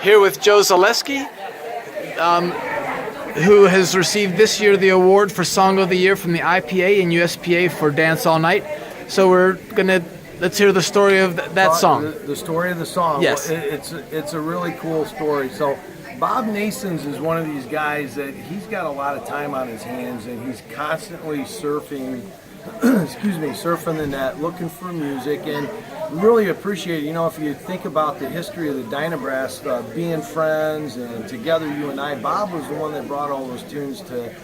Here with Joe Zalewski, who has received this year the award for Song of the Year from the IPA and USPA for Dance All Night. So let's hear the story of that song. The story of the song. Yes. It's a really cool story. So Bob Nasons is one of these guys that he's got a lot of time on his hands, and he's constantly surfing the net, looking for music, and really appreciate, if you think about the history of the Dynabrass, being friends and together, you and I, Bob was the one that brought all those tunes to,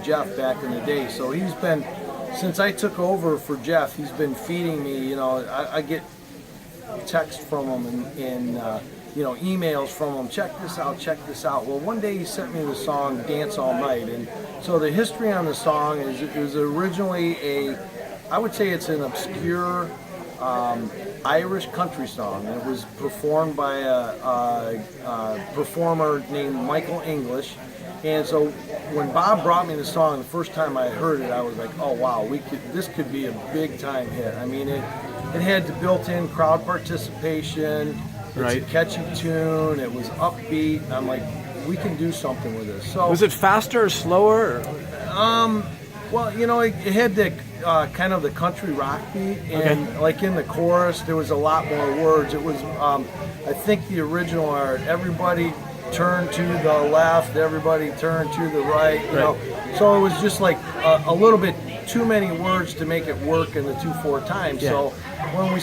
Jeff back in the day. So he's been, since I took over for Jeff, he's been feeding me, I get texts from him and emails from him, check this out. Well, one day he sent me the song Dance All Night, and so the history on the song is it was originally I would say it's an obscure Irish country song. It was performed by a performer named Michael English, and so when Bob brought me the song the first time I heard it, I was like, oh wow, this could be a big time hit. I mean, it had the built-in crowd participation. It's a catchy tune. It was upbeat. I'm like, we can do something with this. So was it faster or slower? Well, it had the kind of the country rock beat, and like in the chorus, there was a lot more words. It was, I think, the original art. Everybody turn to the left. Everybody turn to the right. You know, so it was just like a little bit too many words to make it work in the 2/4 time. Yeah. So when we,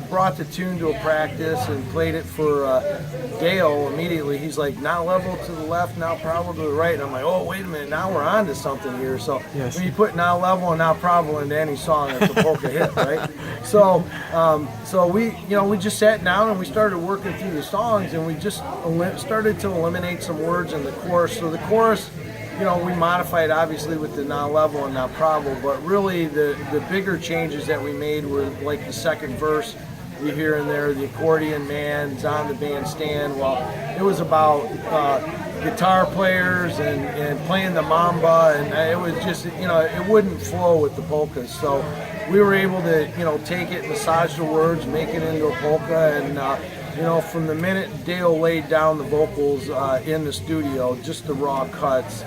brought the tune to a practice and played it for Dale, immediately he's like, now level to the left, now probable to the right. And I'm like, oh, wait a minute, now we're on to something here. So when you put now level and now probable into any song, it's a polka hit, right? So we just sat down and we started working through the songs, and we just started to eliminate some words in the chorus. So the chorus, we modified obviously with the now level and now probable, but really the bigger changes that we made were like the second verse. You hear in there the accordion man's on the bandstand. Well, it was about guitar players and playing the mamba, and it was just, it wouldn't flow with the polkas. So we were able to, take it, massage the words, make it into a polka, and from the minute Dale laid down the vocals in the studio, just the raw cuts,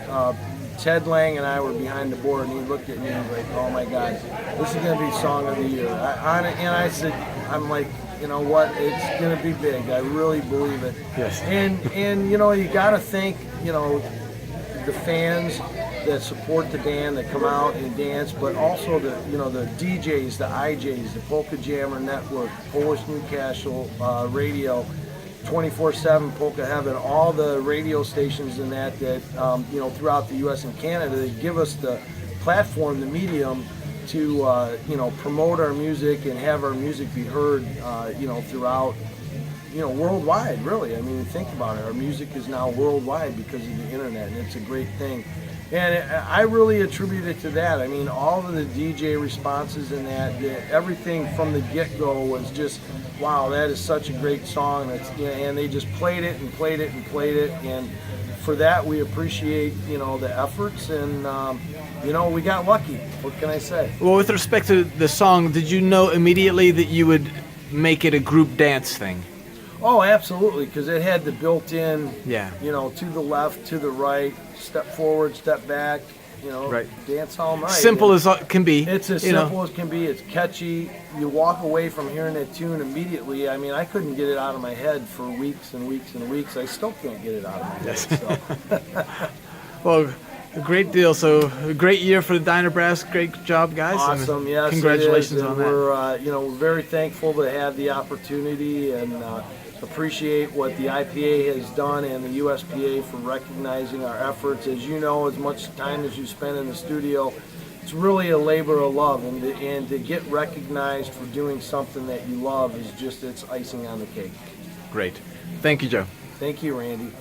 Ted Lang and I were behind the board, and he looked at me and was like, oh my God, this is going to be Song of the Year. And I said, I'm like, you know what, it's going to be big. I really believe it. Yes. And you got to thank, the fans that support the band, that come out and dance, but also the DJs, the IJs, the Polka Jammer Network, Polish Newcastle Radio, 24/7 Polka Heaven, all the radio stations and that throughout the U.S. and Canada, they give us the platform, the medium to promote our music and have our music be heard throughout worldwide, really. I mean, think about it. Our music is now worldwide because of the internet, and it's a great thing. And I really attribute it to that. I mean, all of the DJ responses and everything from the get-go was just, wow, that is such a great song. And they just played it and played it and played it. And for that, we appreciate, the efforts. And, we got lucky. What can I say? Well, with respect to the song, did you know immediately that you would make it a group dance thing? Oh, absolutely, because it had the built-in, to the left, to the right, step forward, step back, dance all night. Simple as can be. It's as simple as can be. It's catchy. You walk away from hearing that tune immediately. I mean, I couldn't get it out of my head for weeks and weeks and weeks. I still can't get it out of my head. So. Well, a great deal. So a great year for the Dynabrass. Great job, guys. Awesome. Yes, congratulations on that. We're very thankful to have the opportunity, and appreciate what the IPA has done and the USPA for recognizing our efforts. As you know, as much time as you spend in the studio, it's really a labor of love, and to get recognized for doing something that you love is just, it's icing on the cake. Great. Thank you, Joe. Thank you, Randy.